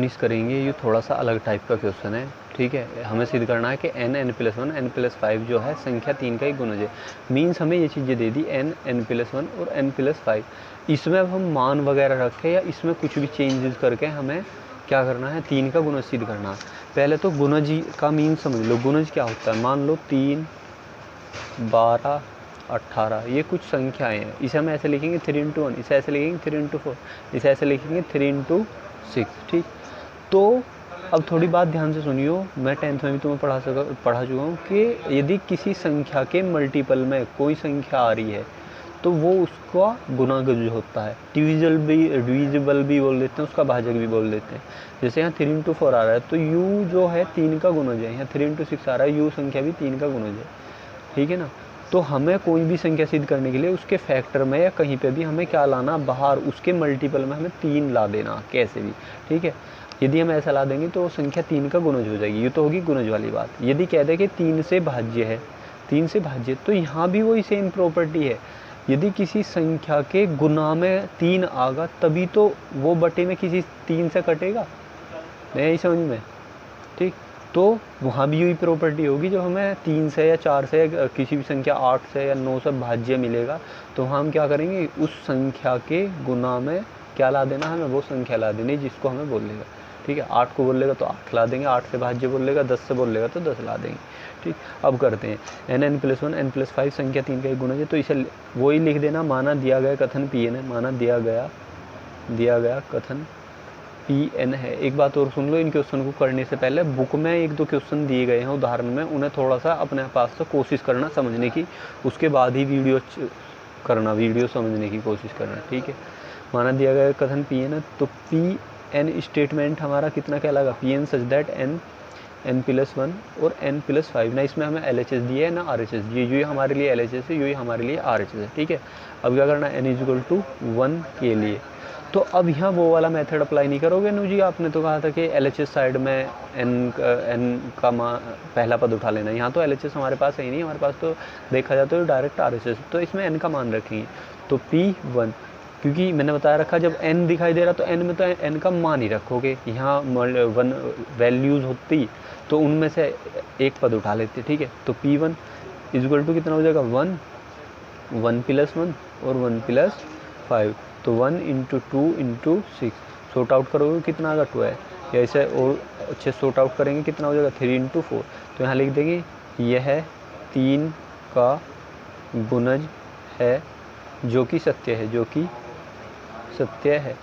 Finish करेंगे। ये थोड़ा सा अलग टाइप का क्वेश्चन है, ठीक है। हमें सिद्ध करना है कि n n+1 n+5 जो है संख्या 3 का एक गुणज है। मीन्स हमें ये चीज़ें दे दी n n+1 और n+5। इसमें अब हम मान वगैरह रखें या इसमें कुछ भी चेंजेस करके हमें क्या करना है, 3 का गुणज सिद्ध करना है। पहले तो गुणज का मीन समझ लो। गुणज क्या होता है, मान लो 3, 12, 18 ये कुछ संख्याएं हैं। इसे हम ऐसे लिखेंगे 3 × 1, इसे ऐसे लिखेंगे 3 × 4, इसे ऐसे लिखेंगे 3 × 6, ठीक। तो अब थोड़ी बात ध्यान से सुनियो। मैं 10th में भी तुम्हें पढ़ा चुका हूँ कि यदि किसी संख्या के मल्टीपल में कोई संख्या आ रही है तो वो उसका गुणज होता है। डिविजिबल भी बोल देते हैं, उसका भाजक भी बोल देते हैं। जैसे यहाँ 3 × 4 आ रहा है तो u जो है 3 का गुणज है। यहाँ 3 × 6 आ रहा है, u संख्या भी 3 का गुणज है, ठीक है ना। तो हमें कोई भी संख्या सिद्ध करने के लिए उसके फैक्टर में या कहीं पे भी हमें क्या लाना, बाहर उसके मल्टीपल में हमें 3 ला देना कैसे भी, ठीक है। यदि हम ऐसा ला देंगे तो संख्या 3 का गुणज हो जाएगी। ये तो होगी गुणज वाली बात। यदि कह दें कि 3 से भाज्य है, 3 से भाज्य, तो यहाँ भी वही सेम प्रॉपर्टी है। यदि किसी संख्या के गुना में 3 आगा तभी तो वो बटे में किसी 3 से कटेगा, नहीं समझ में, ठीक। तो वहाँ भी यही प्रॉपर्टी होगी। जब हमें 3 से या 4 से या किसी भी संख्या 8 से या 9 से भाज्य मिलेगा तो वहाँ हम क्या करेंगे, उस संख्या के गुना में क्या ला देना, हमें वो संख्या ला देनी जिसको हमें बोलेगा, ठीक है। 8 को बोलेगा तो 8 ला देंगे, 8 से भाज्य बोलेगा, 10 से बोलेगा तो 10 ला देंगे, ठीक। अब करते हैं n n+1 n+5 संख्या 3 का एक गुणज है। तो इसे वही लिख देना, माना दिया गया कथन Pn है, माना दिया गया कथन Pn है। एक बात और सुन लो, इन क्वेश्चन को करने से पहले बुक में 1-2 क्वेश्चन दिए गए हैं उदाहरण में, उन्हें थोड़ा सा अपने पास से कोशिश करना समझने की, उसके बाद ही वीडियो समझने की कोशिश करना, ठीक है। माना दिया गया कथन Pn है तो Pn स्टेटमेंट हमारा कितना कहलाएगा, Pn सच दैट n+1 और n+5 ना इसमें हमें LHS दिया है ना RHS दिए। ये हमारे लिए LHS है, ये हमारे लिए RHS है, ठीक है। अब क्या करना है, n = 1 के लिए। तो अब यहाँ वो वाला मेथड अप्लाई नहीं करोगे नु जी, आपने तो कहा था कि LHS साइड में n का पहला पद उठा लेना। यहाँ तो LHS हमारे पास है ही नहीं, हमारे पास तो देखा जाए तो डायरेक्ट RHS, तो इसमें n का मान रखेंगे। तो P1, क्योंकि मैंने बताया रखा जब n दिखाई दे रहा तो n में तो n का मान ही रखोगे। यहाँ 1 वैल्यूज़ होती तो उनमें से एक पद उठा लेते, ठीक है। तो P1 = कितना हो जाएगा, 1 + 1 और 1+5, तो 1 × 2 × 6। सॉर्ट आउट करोगे कितना आएगा, 2 है। या इसे और अच्छे सॉर्ट आउट करेंगे कितना हो जाएगा, 3 × 4। तो यहाँ लिख देंगे यह 3 का गुणज है जो कि सत्य है,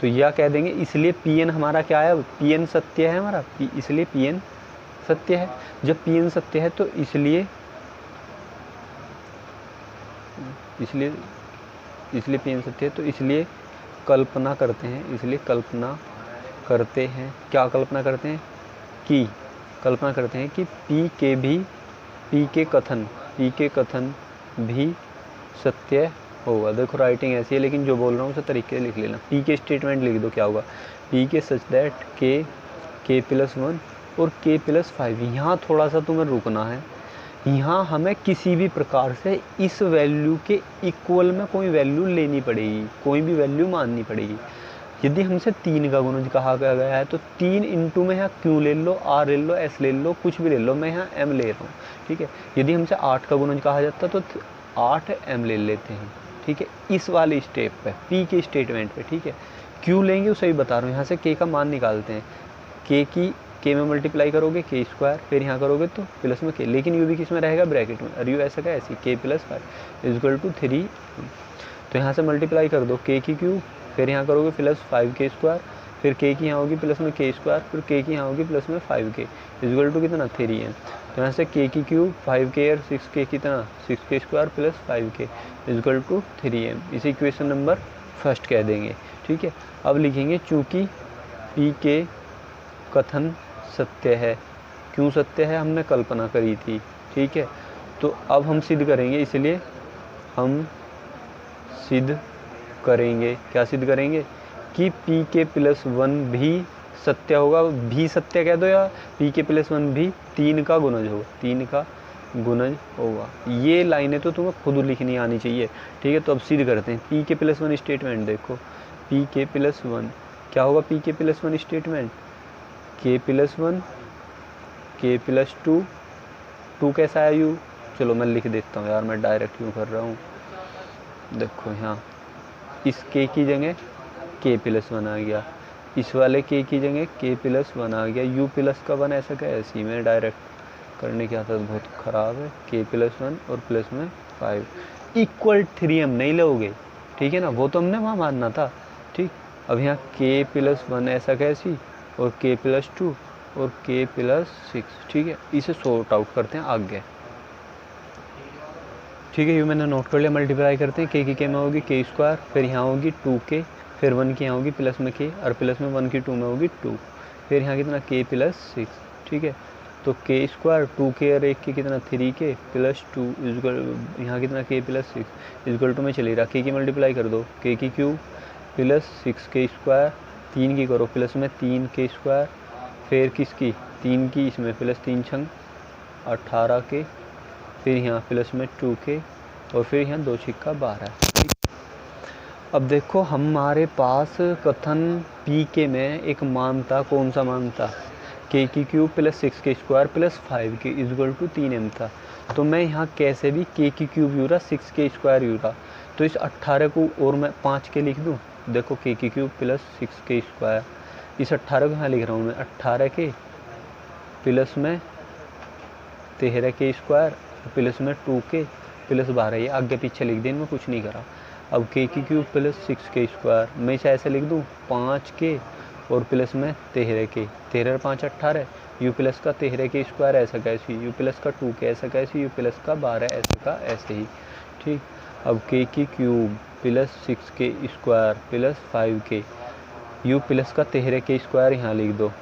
तो यह कह देंगे। इसलिए Pn हमारा क्या है, Pn सत्य है हमारा, इसलिए Pn सत्य है। जब Pn सत्य है तो इसलिए Pn सत्य है, तो इसलिए कल्पना करते हैं, क्या कल्पना करते हैं कि P के कथन भी सत्य होगा। देखो राइटिंग ऐसी है, लेकिन जो बोल रहा हूँ उसे तरीके से लिख लेना। P के स्टेटमेंट लिख दो, क्या होगा, P के सच दैट k+1 और k+5। यहाँ थोड़ा सा तुम्हें रुकना है। यहाँ हमें किसी भी प्रकार से इस वैल्यू के इक्वल में कोई वैल्यू लेनी पड़ेगी, कोई भी वैल्यू माननी पड़ेगी। यदि हमसे 3 का गुणज कहा गया है तो 3 इंटू में यहाँ Q ले लो, R ले लो, S ले लो, कुछ भी ले लो, मैं यहाँ M ले रहा हूँ, ठीक है। यदि हमसे 8 का गुणज कहा जाता तो 8M ले लेते हैं, ठीक है। इस वाले स्टेप पे, P के स्टेटमेंट पे, ठीक है। Q लेंगे उसे ही बता रहा हूँ, यहाँ से K का मान निकालते हैं। K में मल्टीप्लाई करोगे k², फिर यहाँ करोगे तो प्लस में K, लेकिन U भी किस में रहेगा, ब्रैकेट में। और U ऐसा का ऐसी k+5 = 3। तो यहाँ से मल्टीप्लाई कर दो K की Q, फिर यहाँ करोगे प्लस 5k², फिर K की यहाँ होगी प्लस में k², फिर K की यहाँ होगी प्लस में 5k = कितना, 3m। तो यहाँ से K की Q 5k और 6k कितना, 6k² प्लस 5k = 3m। इसे इक्वेशन नंबर 1 कह देंगे, ठीक है। अब लिखेंगे चूँकि P के कथन सत्य है। क्यों सत्य है, हमने कल्पना करी थी, ठीक है। तो अब हम सिद्ध करेंगे, इसलिए हम सिद्ध करेंगे, क्या सिद्ध करेंगे कि Pk+1 भी सत्य होगा। भी सत्य कह दो, या Pk+1 भी 3 का गुणज होगा। ये लाइनें तो तुम्हें खुद लिखनी आनी चाहिए, ठीक है। तो अब सिद्ध करते हैं। Pk+1 स्टेटमेंट देखो, Pk+1 क्या होगा पी के प्लस वन स्टेटमेंट, के प्लस वन के प्लस टू, टू कैसा है यू, चलो मैं लिख देता हूँ यार, मैं डायरेक्ट यूँ कर रहा हूँ। देखो यहाँ इस के की जगह के प्लस वन आ गया, इस वाले के की जगह के प्लस वन आ गया, यू प्लस का वन ऐसा क्या है, इसी में डायरेक्ट करने की आदत बहुत ख़राब है। के प्लस वन और प्लस में 5 इक्वल 3 हम नहीं लोगे, ठीक है ना, वो तो हमने वहाँ मानना था। ठीक, अब यहाँ के प्लस वन ऐसा कैसी, और के प्लस टू और के प्लस 6, ठीक है, इसे सॉर्ट आउट करते हैं आगे। ठीक है, ये मैंने नोट कर लिया। मल्टीप्लाई करते हैं, के में होगी के स्क्वायर, फिर यहाँ होगी 2k, फिर 1 की यहाँ होगी प्लस में के, और प्लस में 1 की 2 में होगी 2, फिर यहाँ कितना के प्लस 6, ठीक है। तो के स्क्वायर 2k और 1 के कितना 3k प्लस 2 इजगल, यहाँ कितना के प्लस 6 इजगल टू में चली रहा, के की मल्टीप्लाई कर दो, के की क्यूब प्लस 6k स्क्वायर, 3 की करो प्लस में 3k स्क्वायर, फिर किसकी 3 की, इसमें प्लस 3 छंग 18k, फिर यहाँ प्लस में 2k, और फिर यहाँ 2 छिक्का 12। अब देखो हमारे पास कथन पी के में एक मान था, कौन सा मान था, के की cube plus 6k square plus 5k equal to 3m था। तो मैं यहाँ कैसे भी के की क्यूब यूँ रहा 6k स्क्वायर यूँ रहा, तो इस 18 को और मैं 5k लिख दूँ। देखो के की क्यूब प्लस 6k स्क्वायर, इस 18 को यहाँ लिख रहा हूँ मैं 18k प्लस में 13k स्क्वायर प्लस में 2k प्लस 12, ये आगे पीछे लिख दें, मैं कुछ नहीं करा। अब के की क्यूब प्लस 6k स्क्वायर, मैं इसे ऐसे लिख दूँ 5k और प्लस में 13k, 13 और 5 18, यू प्लस का 13k स्क्वायर ऐसा कैसे, यू प्लस का 2k ऐसा कैसे, यू प्लस का 12 ऐसा का ऐसे ही। ठीक, अब के की cube plus 6k square plus 5k, you plus का 13k स्क्वायर यहाँ लिख दो,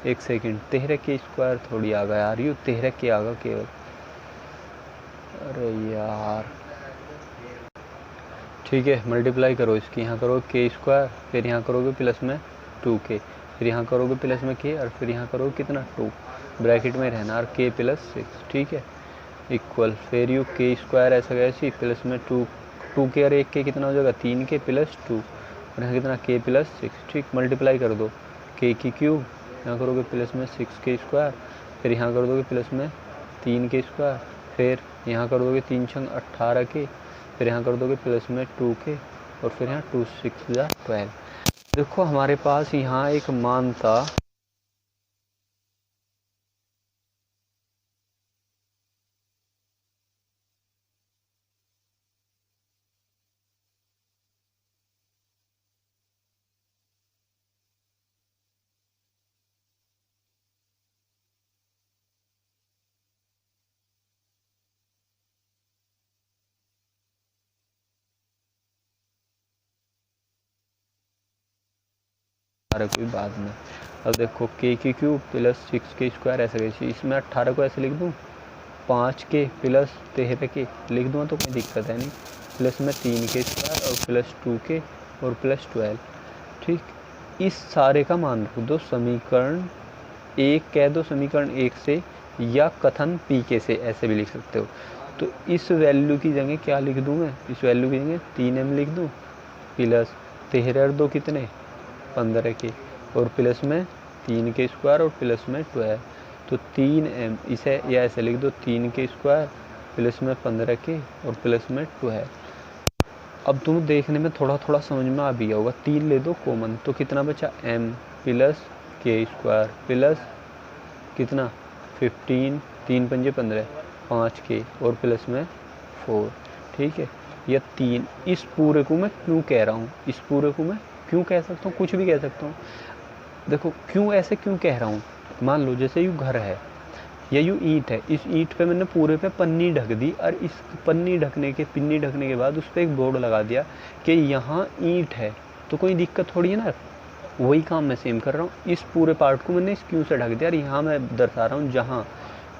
एक सेकंड, 13k स्क्वायर थोड़ी आ गया यार, यू 13k आ गया केवल, अरे यार। ठीक है, मल्टीप्लाई करो इसकी, यहाँ करोगे के स्क्वायर, फिर यहाँ करोगे प्लस में 2k, फिर यहाँ करोगे प्लस में k, और फिर यहाँ करोगे कितना 2, ब्रैकेट में रहना और k प्लस 6, ठीक है, इक्वल, फिर यू के स्क्वायर ऐसा कैसी प्लस में 2k और 1k कितना हो जाएगा 3k प्लस 2, और यहाँ कितना k प्लस 6, ठीक, मल्टीप्लाई कर दो, k की क्यूब यहाँ करोगे प्लस में 6k स्क्वायर, फिर यहाँ कर दोगे प्लस में 3k स्क्वायर, फिर यहाँ कर दोगे 3 छंग 18k, फिर यहाँ कर दोगे प्लस में 2k, और फिर यहाँ 2 6 12। देखो हमारे पास यहाँ एक मान था, कोई बात नहीं। अब देखो के की क्यूब प्लस 6k स्क्वायर ऐसे कैसे, इसमें 18 को ऐसे लिख दूँ 5k प्लस 13k लिख दूँ तो कोई दिक्कत है नहीं, प्लस में 3k स्क्वायर और प्लस 2k और प्लस 12, ठीक, इस सारे का मान रख दो समीकरण 1 कह दो, समीकरण 1 से, या कथन पी के से ऐसे भी लिख सकते हो। तो इस वैल्यू की जगह क्या लिख दूँ मैं, इस वैल्यू की जगह 3m लिख दूँ प्लस 13 और 2 कितने 15k, और प्लस में 3k स्क्वायर और प्लस में 12, तो 3m, इसे या ऐसे लिख दो 3k स्क्वायर प्लस में 15k और प्लस में 12। अब तुम देखने में थोड़ा थोड़ा समझ में आ भी गया होगा, 3 ले दो कॉमन, तो कितना बचा m plus k square plus कितना 15, 3 पंजे 15, 5k और प्लस में 4, ठीक है, या 3। इस पूरे को मैं क्यों कह रहा हूँ, इस पूरे को मैं क्यों कह सकता हूँ, कुछ भी कह सकता हूँ। देखो क्यों ऐसे क्यों कह रहा हूँ, मान लो जैसे यूँ घर है या यूँ ईंट है, इस ईंट पे मैंने पूरे पे पन्नी ढक दी, और इस पिन्नी ढकने के बाद उस पर एक बोर्ड लगा दिया कि यहाँ ईंट है, तो कोई दिक्कत थोड़ी है ना, वही काम मैं सेम कर रहा हूँ। इस पूरे पार्ट को मैंने इस क्यों से ढक दिया, और यहाँ मैं दर्शा रहा हूँ जहाँ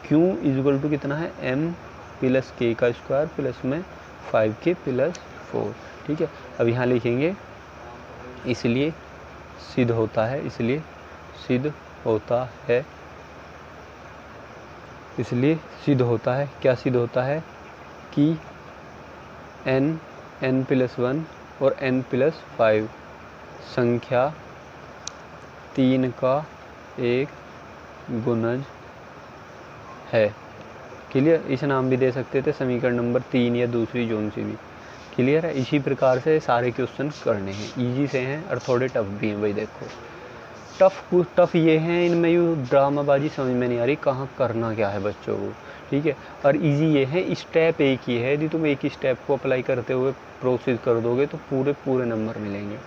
क्यों इजगल टू कितना है m प्लस k का स्क्वायर प्लस में 5k प्लस 4, ठीक है। अब यहाँ लिखेंगे इसलिए सिद्ध होता है, इसलिए सिद्ध होता है, इसलिए सिद्ध होता है, क्या सिद्ध होता है कि n n+1 और n+5 संख्या 3 का एक गुणज है। क्लियर? इस नाम भी दे सकते थे समीकरण नंबर 3 या दूसरी जोन से भी। क्लियर है? इसी प्रकार से सारे क्वेश्चन करने हैं, इजी से हैं और थोड़े टफ भी हैं भाई। देखो कुछ टफ ये हैं, इनमें यूँ ड्रामाबाजी समझ में नहीं आ रही, कहाँ करना क्या है बच्चों को, ठीक है। और इजी ये है, स्टेप एक ही है, यदि तुम एक ही स्टेप को अप्लाई करते हुए प्रोसीड कर दोगे तो पूरे नंबर मिलेंगे।